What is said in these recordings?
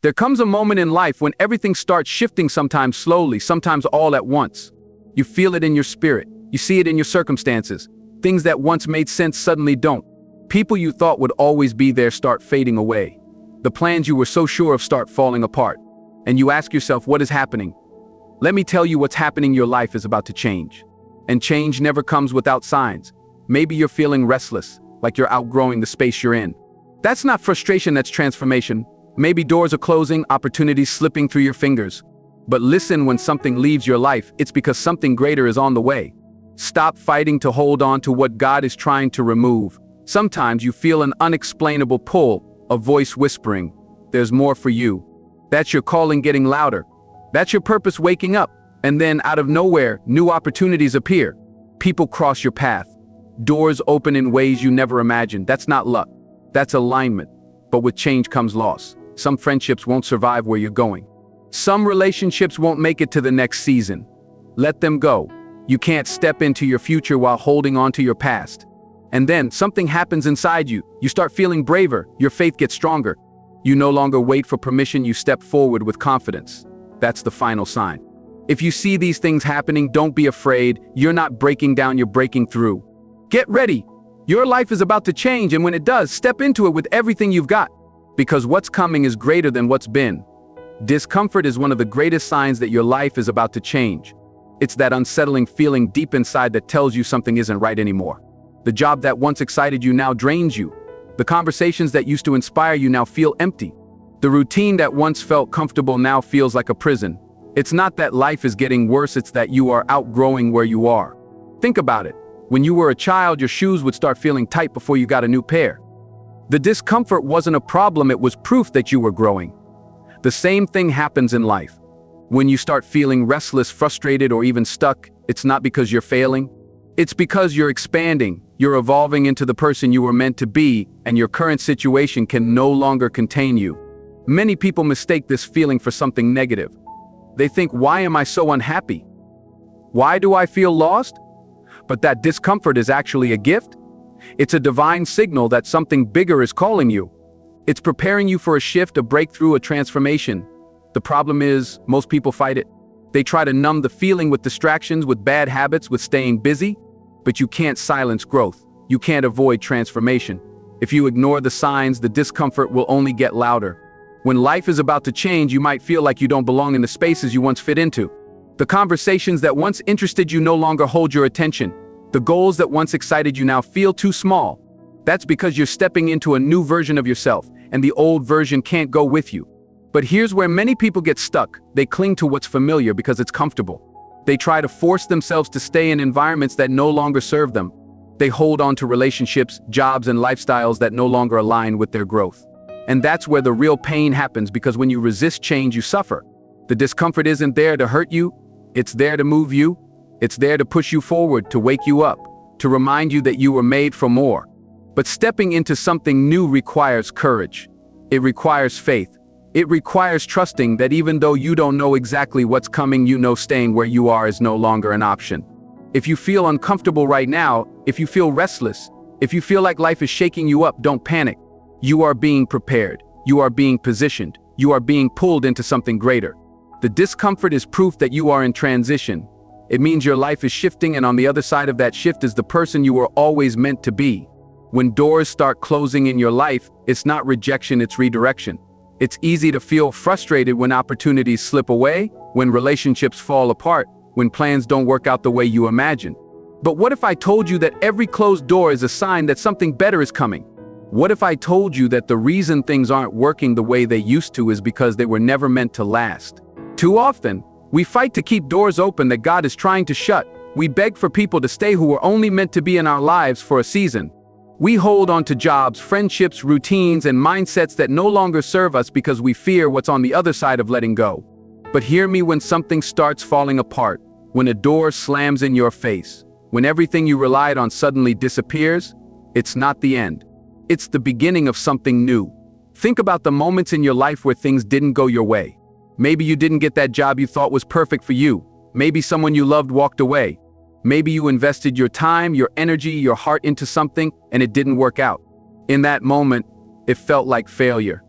There comes a moment in life when everything starts shifting, sometimes slowly, sometimes all at once. You feel it in your spirit. You see it in your circumstances. Things that once made sense suddenly don't. People you thought would always be there start fading away. The plans you were so sure of start falling apart. And you ask yourself, what is happening? Let me tell you what's happening. Your life is about to change. And change never comes without signs. Maybe you're feeling restless, like you're outgrowing the space you're in. That's not frustration, that's transformation. Maybe doors are closing, opportunities slipping through your fingers. But listen, when something leaves your life, it's because something greater is on the way. Stop fighting to hold on to what God is trying to remove. Sometimes you feel an unexplainable pull, a voice whispering, there's more for you. That's your calling getting louder. That's your purpose waking up. And then out of nowhere, new opportunities appear. People cross your path. Doors open in ways you never imagined. That's not luck. That's alignment. But with change comes loss. Some friendships won't survive where you're going. Some relationships won't make it to the next season. Let them go. You can't step into your future while holding on to your past. And then something happens inside you. You start feeling braver. Your faith gets stronger. You no longer wait for permission. You step forward with confidence. That's the final sign. If you see these things happening, don't be afraid. You're not breaking down, you're breaking through. Get ready. Your life is about to change, and when it does, step into it with everything you've got. Because what's coming is greater than what's been. Discomfort is one of the greatest signs that your life is about to change. It's that unsettling feeling deep inside that tells you something isn't right anymore. The job that once excited you now drains you. The conversations that used to inspire you now feel empty. The routine that once felt comfortable now feels like a prison. It's not that life is getting worse, it's that you are outgrowing where you are. Think about it. When you were a child, your shoes would start feeling tight before you got a new pair. The discomfort wasn't a problem, it was proof that you were growing. The same thing happens in life. When you start feeling restless, frustrated, or even stuck, it's not because you're failing. It's because you're expanding, you're evolving into the person you were meant to be, and your current situation can no longer contain you. Many people mistake this feeling for something negative. They think, why am I so unhappy? Why do I feel lost? But that discomfort is actually a gift. It's a divine signal that something bigger is calling you. It's preparing you for a shift, a breakthrough, a transformation. The problem is, most people fight it. They try to numb the feeling with distractions, with bad habits, with staying busy. But you can't silence growth. You can't avoid transformation. If you ignore the signs, the discomfort will only get louder. When life is about to change, you might feel like you don't belong in the spaces you once fit into. The conversations that once interested you no longer hold your attention. The goals that once excited you now feel too small. That's because you're stepping into a new version of yourself, and the old version can't go with you. But here's where many people get stuck. They cling to what's familiar because it's comfortable. They try to force themselves to stay in environments that no longer serve them. They hold on to relationships, jobs, and lifestyles that no longer align with their growth. And that's where the real pain happens, because when you resist change, you suffer. The discomfort isn't there to hurt you. It's there to move you. It's there to push you forward, to wake you up, to remind you that you were made for more. But stepping into something new requires courage. It requires faith. It requires trusting that even though you don't know exactly what's coming, you know staying where you are is no longer an option. If you feel uncomfortable right now, if you feel restless, if you feel like life is shaking you up, don't panic. You are being prepared. You are being positioned. You are being pulled into something greater. The discomfort is proof that you are in transition. It means your life is shifting, and on the other side of that shift is the person you were always meant to be. When doors start closing in your life, it's not rejection, it's redirection. It's easy to feel frustrated when opportunities slip away, when relationships fall apart, when plans don't work out the way you imagine. But what if I told you that every closed door is a sign that something better is coming? What if I told you that the reason things aren't working the way they used to is because they were never meant to last? Too often, we fight to keep doors open that God is trying to shut. We beg for people to stay who were only meant to be in our lives for a season. We hold on to jobs, friendships, routines, and mindsets that no longer serve us because we fear what's on the other side of letting go. But hear me, when something starts falling apart, when a door slams in your face, when everything you relied on suddenly disappears, it's not the end. It's the beginning of something new. Think about the moments in your life where things didn't go your way. Maybe you didn't get that job you thought was perfect for you. Maybe someone you loved walked away. Maybe you invested your time, your energy, your heart into something, and it didn't work out. In that moment, it felt like failure.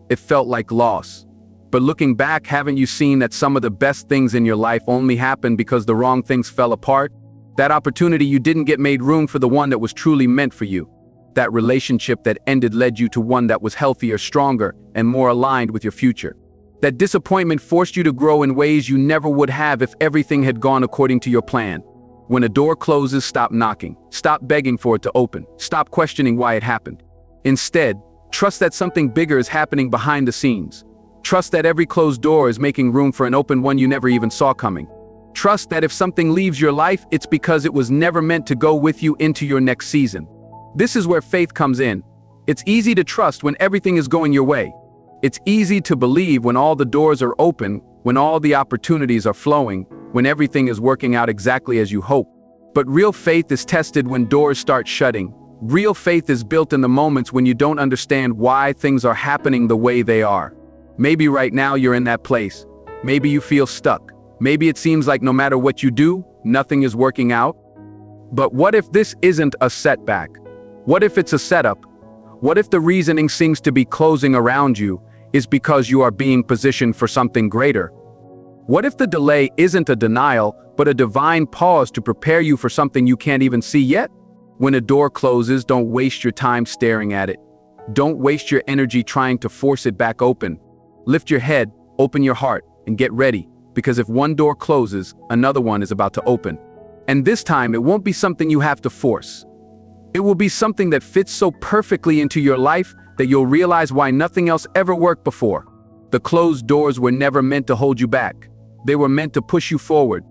It felt like loss. But looking back, haven't you seen that some of the best things in your life only happened because the wrong things fell apart? That opportunity you didn't get made room for the one that was truly meant for you. That relationship that ended led you to one that was healthier, stronger, and more aligned with your future. That disappointment forced you to grow in ways you never would have if everything had gone according to your plan. When a door closes, stop knocking. Stop begging for it to open. Stop questioning why it happened. Instead, trust that something bigger is happening behind the scenes. Trust that every closed door is making room for an open one you never even saw coming. Trust that if something leaves your life, it's because it was never meant to go with you into your next season. This is where faith comes in. It's easy to trust when everything is going your way. It's easy to believe when all the doors are open, when all the opportunities are flowing, when everything is working out exactly as you hope. But real faith is tested when doors start shutting. Real faith is built in the moments when you don't understand why things are happening the way they are. Maybe right now you're in that place. Maybe you feel stuck. Maybe it seems like no matter what you do, nothing is working out. But what if this isn't a setback? What if it's a setup? What if the reasoning seems to be closing around you is because you are being positioned for something greater? What if the delay isn't a denial, but a divine pause to prepare you for something you can't even see yet? When a door closes, don't waste your time staring at it. Don't waste your energy trying to force it back open. Lift your head, open your heart, and get ready, because if one door closes, another one is about to open. And this time, it won't be something you have to force. It will be something that fits so perfectly into your life that you'll realize why nothing else ever worked before. The closed doors were never meant to hold you back. They were meant to push you forward.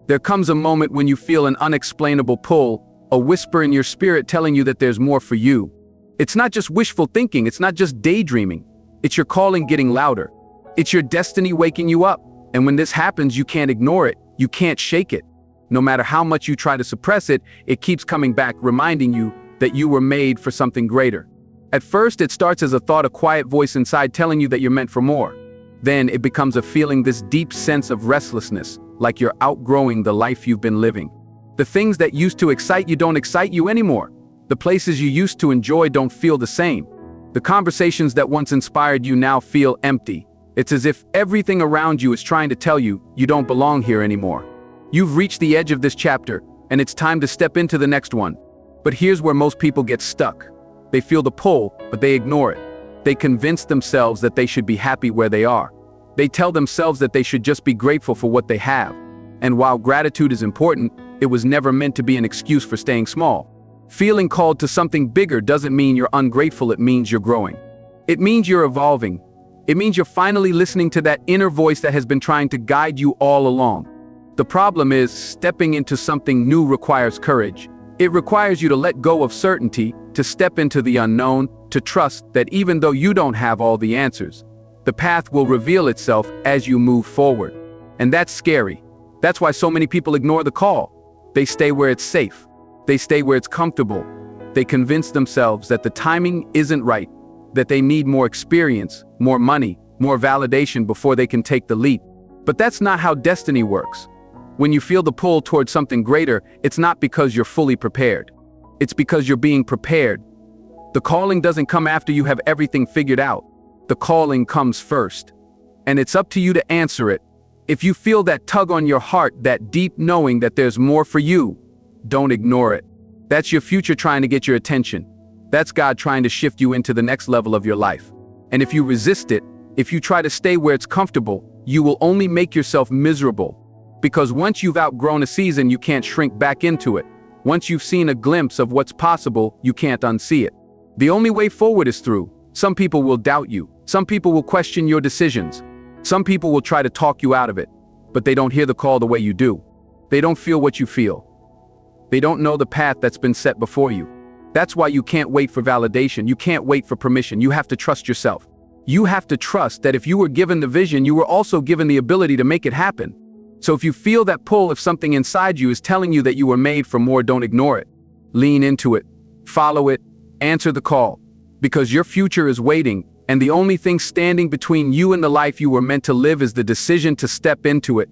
There comes a moment when you feel an unexplainable pull, a whisper in your spirit telling you that there's more for you. It's not just wishful thinking, it's not just daydreaming. It's your calling getting louder. It's your destiny waking you up. And when this happens, you can't ignore it. You can't shake it. No matter how much you try to suppress it, it keeps coming back, reminding you that you were made for something greater. At first, it starts as a thought, a quiet voice inside telling you that you're meant for more. Then it becomes a feeling, this deep sense of restlessness, like you're outgrowing the life you've been living. The things that used to excite you don't excite you anymore. The places you used to enjoy don't feel the same. The conversations that once inspired you now feel empty. It's as if everything around you is trying to tell you you don't belong here anymore. You've reached the edge of this chapter, and it's time to step into the next one. But here's where most people get stuck. They feel the pull, but they ignore it. They convince themselves that they should be happy where they are. They tell themselves that they should just be grateful for what they have. And while gratitude is important, it was never meant to be an excuse for staying small. Feeling called to something bigger doesn't mean you're ungrateful, it means you're growing. It means you're evolving. It means you're finally listening to that inner voice that has been trying to guide you all along. The problem is, stepping into something new requires courage. It requires you to let go of certainty, to step into the unknown, to trust that even though you don't have all the answers, the path will reveal itself as you move forward. And that's scary. That's why so many people ignore the call. They stay where it's safe. They stay where it's comfortable. They convince themselves that the timing isn't right, that they need more experience, more money, more validation before they can take the leap. But that's not how destiny works. When you feel the pull towards something greater, it's not because you're fully prepared. It's because you're being prepared. The calling doesn't come after you have everything figured out. The calling comes first. And it's up to you to answer it. If you feel that tug on your heart, that deep knowing that there's more for you, don't ignore it. That's your future trying to get your attention. That's God trying to shift you into the next level of your life. And if you resist it, if you try to stay where it's comfortable, you will only make yourself miserable. Because once you've outgrown a season, you can't shrink back into it. Once you've seen a glimpse of what's possible, you can't unsee it. The only way forward is through. Some people will doubt you. Some people will question your decisions. Some people will try to talk you out of it. But they don't hear the call the way you do. They don't feel what you feel. They don't know the path that's been set before you. That's why you can't wait for validation. You can't wait for permission. You have to trust yourself. You have to trust that if you were given the vision, you were also given the ability to make it happen. So if you feel that pull, if something inside you is telling you that you were made for more, don't ignore it. Lean into it. Follow it. Answer the call. Because your future is waiting, and the only thing standing between you and the life you were meant to live is the decision to step into it.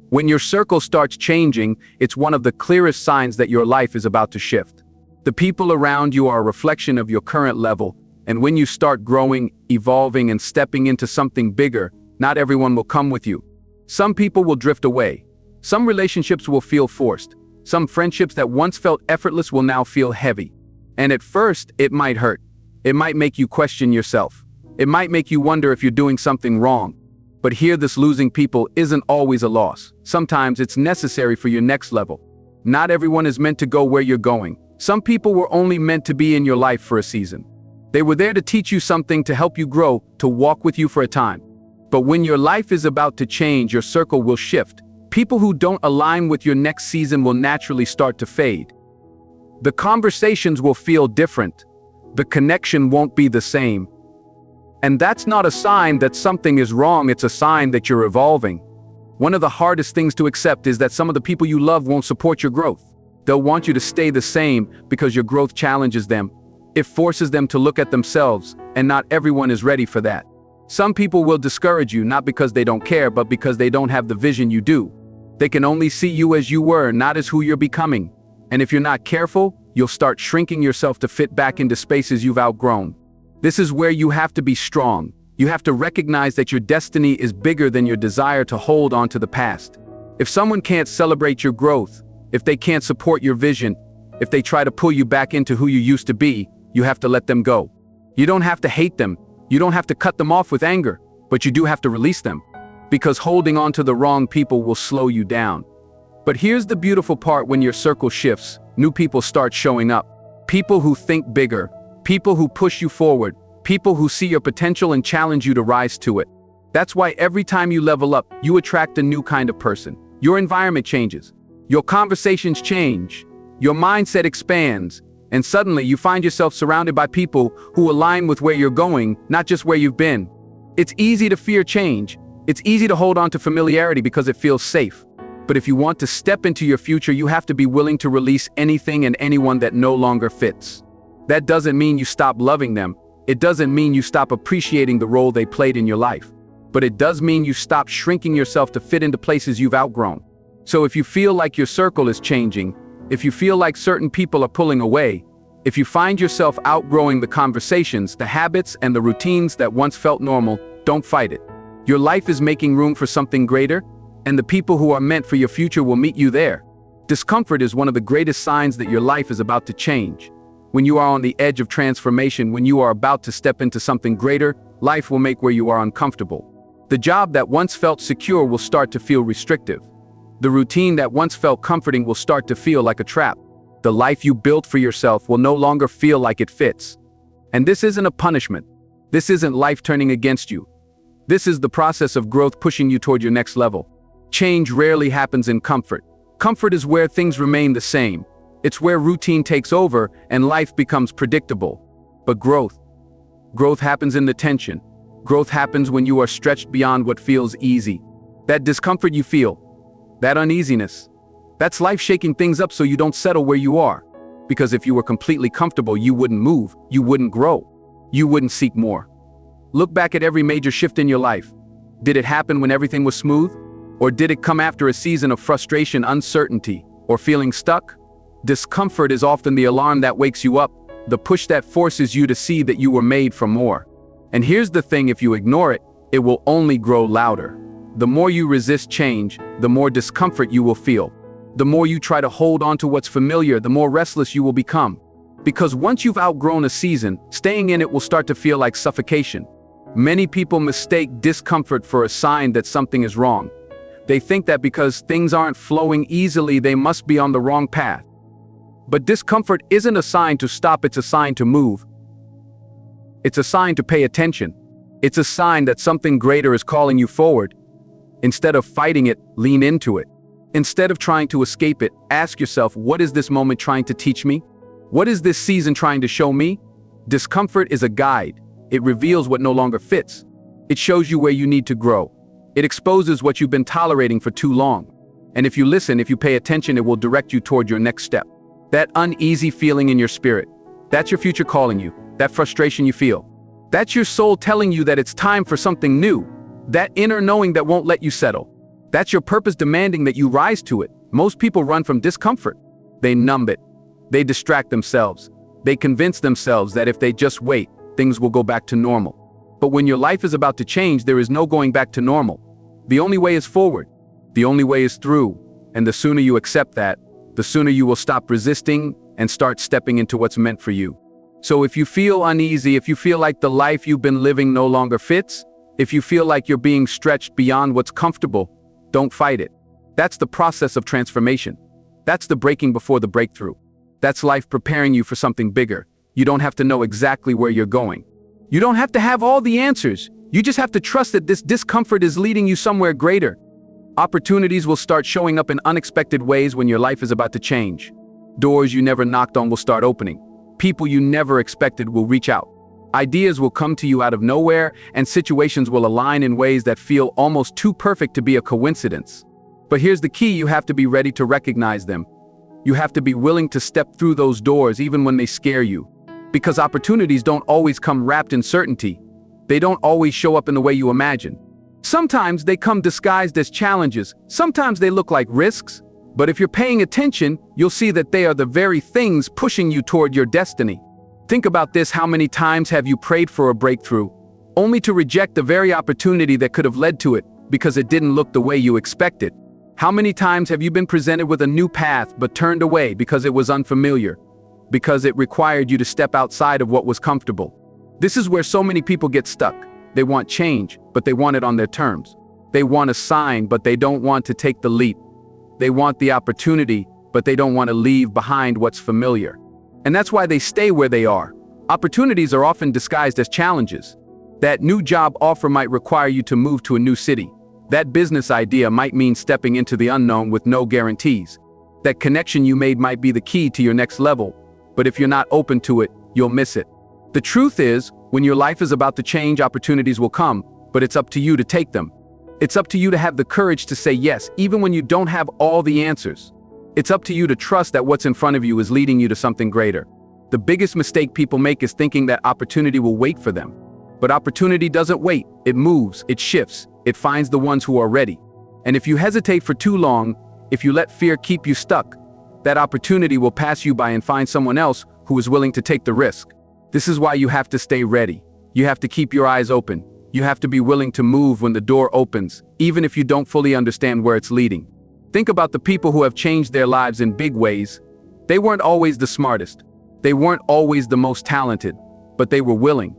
When your circle starts changing, it's one of the clearest signs that your life is about to shift. The people around you are a reflection of your current level, and when you start growing, evolving, and stepping into something bigger, Not everyone will come with you. Some people will drift away. Some relationships will feel forced. Some friendships that once felt effortless will now feel heavy. And at first, it might hurt. It might make you question yourself. It might make you wonder if you're doing something wrong. But here, this losing people isn't always a loss. Sometimes it's necessary for your next level. Not everyone is meant to go where you're going. Some people were only meant to be in your life for a season. They were there to teach you something, to help you grow, to walk with you for a time. But when your life is about to change, your circle will shift. People who don't align with your next season will naturally start to fade. The conversations will feel different. The connection won't be the same. And that's not a sign that something is wrong, it's a sign that you're evolving. One of the hardest things to accept is that some of the people you love won't support your growth. They'll want you to stay the same because your growth challenges them. It forces them to look at themselves, and not everyone is ready for that. Some people will discourage you not because they don't care, but because they don't have the vision you do. They can only see you as you were, not as who you're becoming. And if you're not careful, you'll start shrinking yourself to fit back into spaces you've outgrown. This is where you have to be strong. You have to recognize that your destiny is bigger than your desire to hold on to the past. If someone can't celebrate your growth, if they can't support your vision, if they try to pull you back into who you used to be, you have to let them go. You don't have to hate them. You don't have to cut them off with anger, but you do have to release them. Because holding on to the wrong people will slow you down. But here's the beautiful part: when your circle shifts, new people start showing up. People who think bigger, people who push you forward, people who see your potential and challenge you to rise to it. That's why every time you level up, you attract a new kind of person. Your environment changes. Your conversations change. Your mindset expands. And suddenly you find yourself surrounded by people who align with where you're going, not just where you've been. It's easy to fear change. It's easy to hold on to familiarity because it feels safe. But if you want to step into your future, you have to be willing to release anything and anyone that no longer fits. That doesn't mean you stop loving them. It doesn't mean you stop appreciating the role they played in your life. But it does mean you stop shrinking yourself to fit into places you've outgrown. So if you feel like your circle is changing, if you feel like certain people are pulling away, if you find yourself outgrowing the conversations, the habits, and the routines that once felt normal, don't fight it. Your life is making room for something greater, and the people who are meant for your future will meet you there. Discomfort is one of the greatest signs that your life is about to change. When you are on the edge of transformation, when you are about to step into something greater, life will make where you are uncomfortable. The job that once felt secure will start to feel restrictive. The routine that once felt comforting will start to feel like a trap. The life you built for yourself will no longer feel like it fits. And this isn't a punishment. This isn't life turning against you. This is the process of growth pushing you toward your next level. Change rarely happens in comfort. Comfort is where things remain the same. It's where routine takes over and life becomes predictable. But growth happens in the tension. Growth happens when you are stretched beyond what feels easy. That discomfort you feel, that uneasiness, that's life shaking things up so you don't settle where you are. Because if you were completely comfortable, you wouldn't move, you wouldn't grow, you wouldn't seek more. Look back at every major shift in your life. Did it happen when everything was smooth? Or did it come after a season of frustration, uncertainty, or feeling stuck? Discomfort is often the alarm that wakes you up, the push that forces you to see that you were made for more. And here's the thing: if you ignore it, it will only grow louder. The more you resist change, the more discomfort you will feel. The more you try to hold on to what's familiar, the more restless you will become. Because once you've outgrown a season, staying in it will start to feel like suffocation. Many people mistake discomfort for a sign that something is wrong. They think that because things aren't flowing easily, they must be on the wrong path. But discomfort isn't a sign to stop, it's a sign to move. It's a sign to pay attention. It's a sign that something greater is calling you forward. Instead of fighting it, lean into it. Instead of trying to escape it, ask yourself, what is this moment trying to teach me? What is this season trying to show me? Discomfort is a guide. It reveals what no longer fits. It shows you where you need to grow. It exposes what you've been tolerating for too long. And if you listen, if you pay attention, it will direct you toward your next step. That uneasy feeling in your spirit, that's your future calling you. That frustration you feel, that's your soul telling you that it's time for something new. That inner knowing that won't let you settle, that's your purpose demanding that you rise to it. Most people run from discomfort. They numb it. They distract themselves. They convince themselves that if they just wait, things will go back to normal. But when your life is about to change, there is no going back to normal. The only way is forward. The only way is through. And the sooner you accept that, the sooner you will stop resisting and start stepping into what's meant for you. So if you feel uneasy, if you feel like the life you've been living no longer fits, if you feel like you're being stretched beyond what's comfortable, don't fight it. That's the process of transformation. That's the breaking before the breakthrough. That's life preparing you for something bigger. You don't have to know exactly where you're going. You don't have to have all the answers. You just have to trust that this discomfort is leading you somewhere greater. Opportunities will start showing up in unexpected ways when your life is about to change. Doors you never knocked on will start opening. People you never expected will reach out. Ideas will come to you out of nowhere, and situations will align in ways that feel almost too perfect to be a coincidence. But here's the key: you have to be ready to recognize them. You have to be willing to step through those doors even when they scare you. Because opportunities don't always come wrapped in certainty. They don't always show up in the way you imagine. Sometimes they come disguised as challenges. Sometimes they look like risks. But if you're paying attention, you'll see that they are the very things pushing you toward your destiny. Think about this: how many times have you prayed for a breakthrough, only to reject the very opportunity that could have led to it because it didn't look the way you expected? How many times have you been presented with a new path but turned away because it was unfamiliar, because it required you to step outside of what was comfortable? This is where so many people get stuck. They want change, but they want it on their terms. They want a sign, but they don't want to take the leap. They want the opportunity, but they don't want to leave behind what's familiar. And that's why they stay where they are. Opportunities are often disguised as challenges. That new job offer might require you to move to a new city. That business idea might mean stepping into the unknown with no guarantees. That connection you made might be the key to your next level, but if you're not open to it, you'll miss it. The truth is, when your life is about to change, opportunities will come, but it's up to you to take them. It's up to you to have the courage to say yes, even when you don't have all the answers. It's up to you to trust that what's in front of you is leading you to something greater. The biggest mistake people make is thinking that opportunity will wait for them. But opportunity doesn't wait. It moves, it shifts, it finds the ones who are ready. And if you hesitate for too long, if you let fear keep you stuck, that opportunity will pass you by and find someone else who is willing to take the risk. This is why you have to stay ready. You have to keep your eyes open. You have to be willing to move when the door opens, even if you don't fully understand where it's leading. Think about the people who have changed their lives in big ways. They weren't always the smartest. They weren't always the most talented, but they were willing.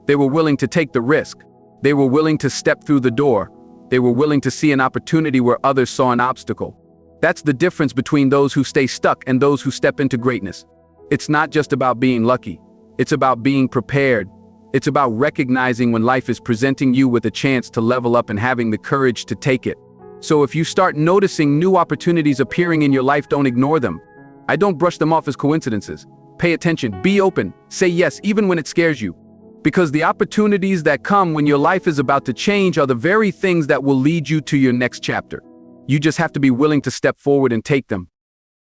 They were willing to take the risk. They were willing to step through the door. They were willing to see an opportunity where others saw an obstacle. That's the difference between those who stay stuck and those who step into greatness. It's not just about being lucky. It's about being prepared. It's about recognizing when life is presenting you with a chance to level up and having the courage to take it. So if you start noticing new opportunities appearing in your life, don't ignore them. I don't brush them off as coincidences. Pay attention, be open, say yes even when it scares you. Because the opportunities that come when your life is about to change are the very things that will lead you to your next chapter. You just have to be willing to step forward and take them.